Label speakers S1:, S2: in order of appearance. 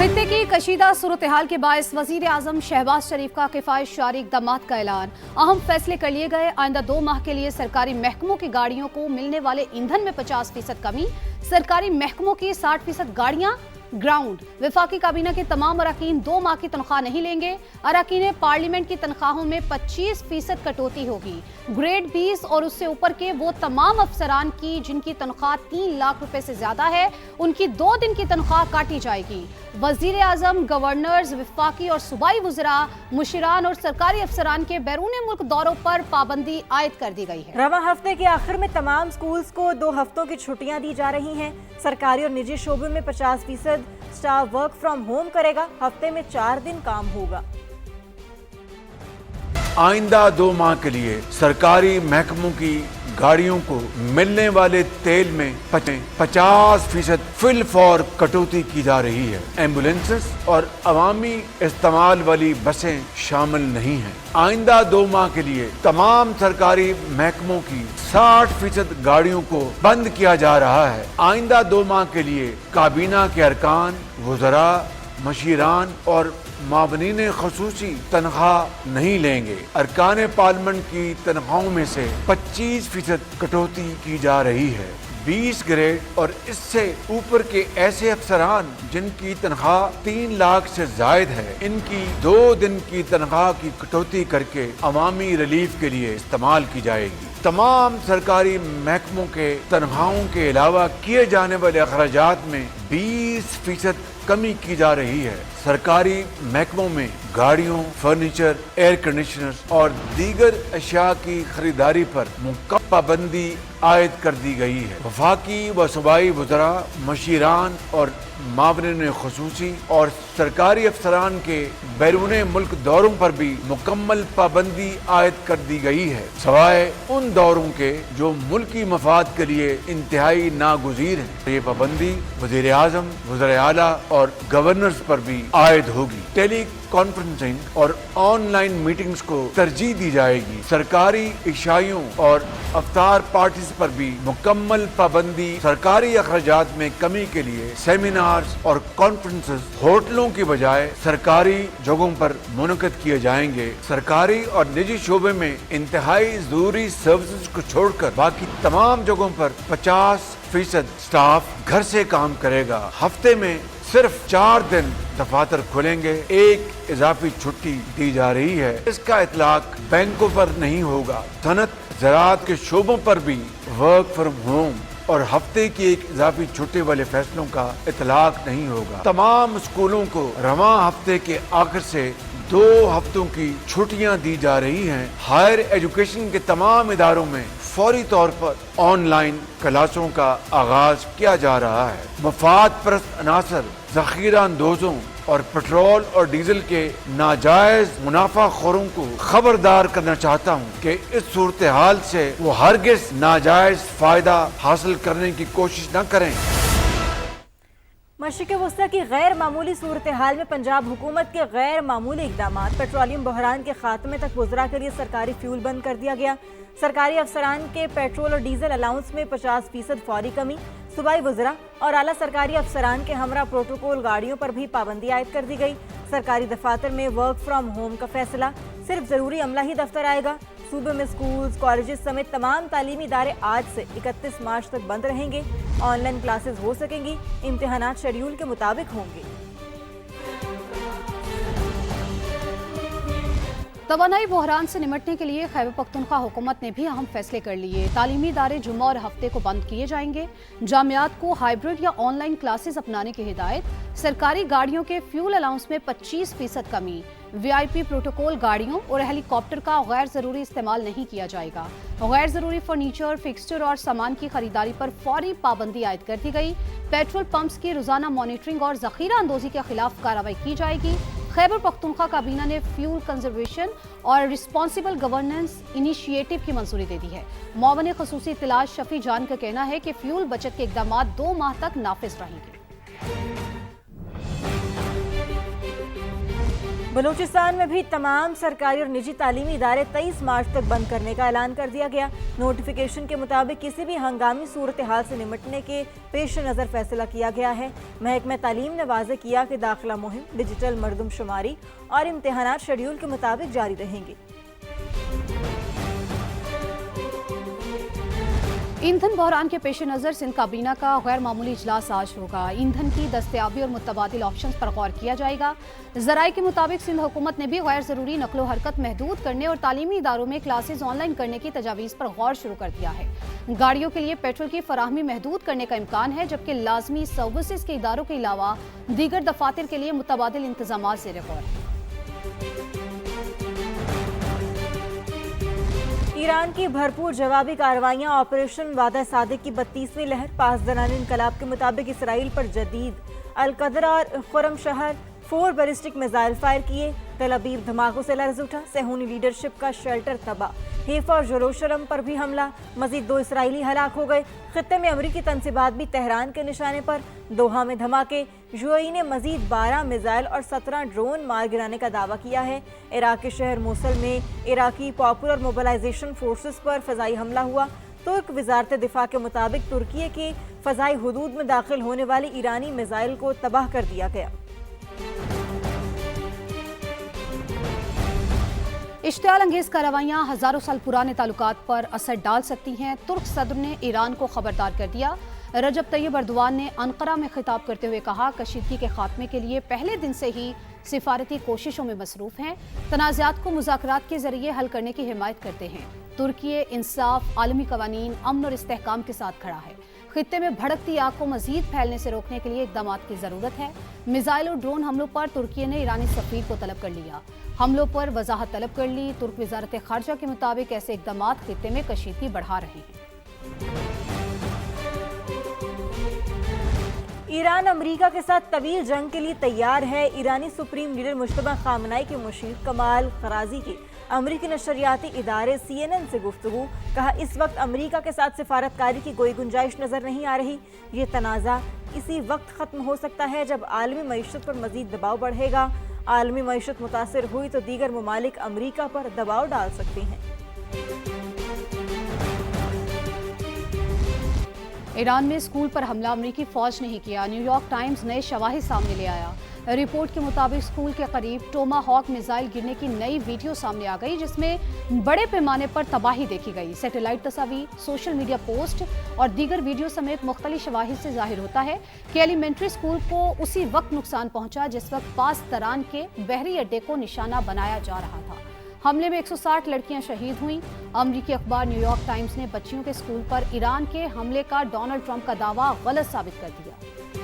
S1: खित्ते की कशीदा सूरत-ए-हाल के बायस वजीर आजम शहबाज शरीफ का किफायत जारी इक़दामात का ऐलान। अहम फैसले कर लिए गए। आइंदा 2 माह के लिए सरकारी महकमों की गाड़ियों को मिलने वाले ईंधन में 50% कमी। सरकारी महकमों की 60% गाड़ियां ग्राउंड। वफाकी काबीना के तमाम अरकान 2 माह की तनख्वाह नहीं लेंगे। अरकान पार्लियामेंट की तनख्वाहों में 25% कटौती होगी। ग्रेड 20 और उससे ऊपर के वो तमाम अफसरान की जिनकी तनख्वाह 3 लाख रुपए से ज्यादा है, उनकी 2 दिन की तनख्वाह काटी जाएगी। वजीर आजम, गवर्नर्स, वफाकी और सूबाई वज़रा, मुशीरान और सरकारी अफसरान के बैरून मुल्क दौरों पर पाबंदी आयद कर दी गई है।
S2: रवां हफ्ते के आखिर में तमाम स्कूल्स को 2 हफ्तों की छुट्टियां दी जा रही हैं। सरकारी और निजी शोबे में 50% स्टाफ वर्क फ्रॉम होम करेगा। हफ्ते में 4 दिन काम होगा।
S3: आइंदा 2 माह के लिए सरकारी महकमों की गाड़ियों को मिलने वाले तेल में 50% फिल फॉर कटौती की जा रही है। एम्बुलेंसेस और अवामी इस्तेमाल वाली बसें शामिल नहीं हैं। आइंदा 2 माह के लिए तमाम सरकारी महकमों की 60% गाड़ियों को बंद किया जा रहा है। आइंदा 2 माह के लिए काबीना के अरकान, वज़रा, मशीरान और मावनीन खसूसी तनख्वाह नहीं लेंगे। अरकान पार्लियामेंट की तनख्वाहों में से 25% कटौती की जा रही है। 20 ग्रेड और इससे ऊपर के ऐसे अफसरान जिनकी तनख्वाह 3 लाख से जायद है, इनकी 2 दिन की तनख्वाह की कटौती करके अवामी रिलीफ के लिए इस्तेमाल की जाएगी। तमाम सरकारी महकमों के तनख्वाहों के अलावा किए जाने वाले अखराजात में 20% कमी की जा रही है। सरकारी महकमों में गाड़ियों, फर्नीचर, एयर कंडीशनर्स और दीगर अशिया की खरीदारी पर मुकम्मल पाबंदी आयद कर दी गई है। वफाकी व सूबाई वज़रा, मशीरान और मावनीन खसूसी और सरकारी अफसरान के बैरून मुल्क दौरों पर भी मुकम्मल पाबंदी आयद कर दी गई है, सवाए उन दौरों के जो मुल्की मफाद के लिए इंतहाई नागुज़ीर है। ये पाबंदी वज़ीर आज़म, वज़ीर आला और गवर्नर्स पर भी आयद होगी। टेली कॉन्फ्रेंसिंग और ऑनलाइन मीटिंग्स को तरजीह दी जाएगी। सरकारी इशाइयों और अफ्तार पार्टीज पर भी मुकम्मल पाबंदी। सरकारी अखराजात में कमी के लिए सेमिनार्स और कॉन्फ्रेंसेस होटलों की बजाय सरकारी जगहों पर मुनक़द किए जाएंगे। सरकारी और निजी शोबे में इंतहाई ज़रूरी सर्विसेज को छोड़कर बाकी तमाम जगहों पर 50% स्टाफ घर से काम करेगा। हफ्ते में सिर्फ 4 दिन दफातर खुलेंगे। एक इजाफी छुट्टी दी जा रही है। इसका इतलाक बैंकों पर नहीं होगा। सनत, ज़राअत के शोबों पर भी वर्क फ्रॉम होम और हफ्ते की एक इजाफी छुट्टी वाले फैसलों का इतलाक नहीं होगा। तमाम स्कूलों को रवां हफ्ते के आखिर से 2 हफ्तों की छुट्टियां दी जा रही हैं। हायर एजुकेशन के तमाम इदारों में फौरी तौर पर ऑनलाइन क्लासों का आगाज किया जा रहा है। मफाद परस्त अनासर, ज़ख़ीरा अंदोज़ों और पेट्रोल और डीजल के नाजायज मुनाफा खोरों को खबरदार करना चाहता हूँ कि इस सूरत हाल से वो हरगिज नाजायज फायदा हासिल करने की कोशिश न करें।
S2: मशरिक़ वस्ता की गैर मामूली सूरत हाल में पंजाब हुकूमत के गैर मामूली इक़दामात। पेट्रोलियम बहरान के खात्मे तक वज़रा के लिए सरकारी फ्यूल बंद कर दिया गया। सरकारी अफसरान के पेट्रोल और डीजल अलाउंस में 50% फौरी कमी। सूबाई वज़रा और आला सरकारी अफसरान के हमरा प्रोटोकॉल गाड़ियों पर भी पाबंदी आयद कर दी गई। सरकारी दफातर में वर्क फ्रॉम होम का फैसला। सिर्फ ज़रूरी अमला ही दफ्तर आएगा। सूबे में स्कूल्स, कॉलेजेस समेत तमाम तालीमी इदारे आज से 31 मार्च तक बंद रहेंगे। ऑनलाइन क्लासेस हो सकेंगी। इम्तिहानात शेड्यूल के मुताबिक होंगे।
S1: तवानाई बहरान से निमटने के लिए खैबर पख्तूनख्वा हुकूमत ने भी अहम फैसले कर लिए। तालीमी इदारे जुम्मा और हफ्ते को बंद किए जाएंगे। जामियात को हाइब्रिड या ऑनलाइन क्लासेस अपनाने की हिदायत। सरकारी गाड़ियों के फ्यूल अलाउंस में 25% कमी। VIP प्रोटोकॉल गाड़ियों और हेलीकॉप्टर का गैर ज़रूरी इस्तेमाल नहीं किया जाएगा। गैर ज़रूरी फर्नीचर, फिक्सचर और सामान की खरीदारी पर फौरी पाबंदी आयद कर दी गई। पेट्रोल पंप्स की रोजाना मॉनिटरिंग और ज़ख़ीरा अंदोज़ी के खिलाफ कार्रवाई की जाएगी। खैबर पख्तूनख्वा काबीना ने फ्यूल कंजर्वेशन और रिस्पॉन्सिबल गवर्नेंस इनिशिएटिव की मंजूरी दे दी है। मुआवन खसूसी इत्तलात शफी जान का कहना है कि फ्यूल बचत के इक़दामात 2 माह तक नाफिज रहेंगे।
S2: बलूचिस्तान में भी तमाम सरकारी और निजी तालीमी इदारे 23 मार्च तक बंद करने का ऐलान कर दिया गया। नोटिफिकेशन के मुताबिक किसी भी हंगामी सूरत हाल से निपटने के पेश नज़र फैसला किया गया है। महकमा तालीम ने वाज़ेह किया कि दाखिला मुहिम, डिजिटल मरदमशुमारी और इम्तिहानात शेड्यूल के मुताबिक जारी रहेंगे।
S1: ईंधन बहरान के पेश नज़र सिंध काबीना का गैर मामूली इजलास आज होगा। ईंधन की दस्तयाबी और मुतबादिल ऑप्शंस पर गौर किया जाएगा। ज़राए के मुताबिक सिंध हुकूमत ने भी गैर ज़रूरी नकलो हरकत महदूद करने और तालीमी इदारों में क्लासेज ऑनलाइन करने की तजावीज़ पर गौर शुरू कर दिया है। गाड़ियों के लिए पेट्रोल की फराहमी महदूद करने का इम्कान है, जबकि लाजमी सर्विसेज के इदारों के अलावा दीगर दफातर के लिए मुतबादिल इंतजाम ज़ेर गौर है।
S2: ईरान की भरपूर जवाबी कार्रवाइयां, ऑपरेशन वादा सादिक की 32वीं लहर, पासदानान इनकलाब के मुताबिक इसराइल पर जदीद अलकदरा और खुरम शहर 4 बैलिस्टिक मिसाइल फायर किए। तेल अवीव धमाकों से लर्ज उठा, सेहूनी लीडरशिप का शेल्टर तबाह। हेफा और जेरूशलम पर भी हमला, मजीद 2 इसराइली हलाक हो गए। खित्ते में अमरीकी तनसीबात भी तेहरान के निशाने पर। दोहा में धमाके, यूएई ने मजीद 12 मिसाइल और 17 ड्रोन मार गिराने का दावा किया है। इराक के शहर मोसल में इराकी पॉपुलर मोबिलाइजेशन फोर्सेस पर फ़ज़ाई हमला हुआ। तुर्क वजारत दिफा के मुताबिक तुर्की के फ़ज़ाई हुदूद में दाखिल होने वाली ईरानी मिसाइल को तबाह कर दिया गया।
S1: इश्तियाल अंगेज कार्रवाइयाँ हज़ारों साल पुराने ताल्लुकात पर असर डाल सकती हैं। तुर्क सदर ने ईरान को खबरदार कर दिया। रजब तैयब अर्दवान ने अनकरा में खिताब करते हुए कहा, कशीदगी के खात्मे के लिए पहले दिन से ही सिफारती कोशिशों में मसरूफ़ हैं। तनाज़ात को मुज़ाकरात के जरिए हल करने की हिमायत करते हैं। तुर्की इंसाफ, आलमी कवानीन, अमन और इस्तेहकाम के साथ खड़ा है। खित्ते में भड़कती आग को मजीद फैलने से रोकने के लिए इक़दाम की ज़रूरत है। मिसाइल और ड्रोन हमलों पर तुर्की ने ईरानी सफ़ीर को तलब कर लिया। हमलों पर वजाहत तलब कर ली। तुर्क वजारत खारजा के मुताबिक ऐसे इक़दाम खित्ते में कशीदगी बढ़ा रहे हैं।
S2: ईरान अमरीका के साथ तवील जंग के लिए तैयार है। ईरानी सुप्रीम लीडर मुश्तबा खामनाई के मुशीर कमाल खराजी की अमरीकी नशरियाती इदारे CNN से गुफ्तगू, कहा इस वक्त अमरीका के साथ सिफारतकारी की कोई गुंजाइश नज़र नहीं आ रही। ये तनाज़ा इसी वक्त ख़त्म हो सकता है जब आलमी मईशत पर मज़ीद दबाव बढ़ेगा। आलमी मईशत मुतासिर हुई तो दीगर ममालिक अमरीका पर दबाव डाल सकते हैं।
S1: ईरान में स्कूल पर हमला अमरीकी फौज ने ही किया। न्यूयॉर्क टाइम्स नए शवाहिद सामने ले आया। रिपोर्ट के मुताबिक स्कूल के करीब टोमाहॉक मिसाइल गिरने की नई वीडियो सामने आ गई, जिसमें बड़े पैमाने पर तबाही देखी गई। सैटेलाइट तस्वीर, सोशल मीडिया पोस्ट और दीगर वीडियो समेत मुख्तलिफ शवाहिद से जाहिर होता है कि एलिमेंट्री स्कूल को उसी वक्त नुकसान पहुंचा जिस वक्त पास-तरान के बहरी अड्डे को निशाना बनाया जा रहा था। हमले में 160 लड़कियां शहीद हुईं। अमरीकी अखबार न्यूयॉर्क टाइम्स ने बच्चियों के स्कूल पर ईरान के हमले का डोनाल्ड ट्रंप का दावा गलत साबित कर दिया।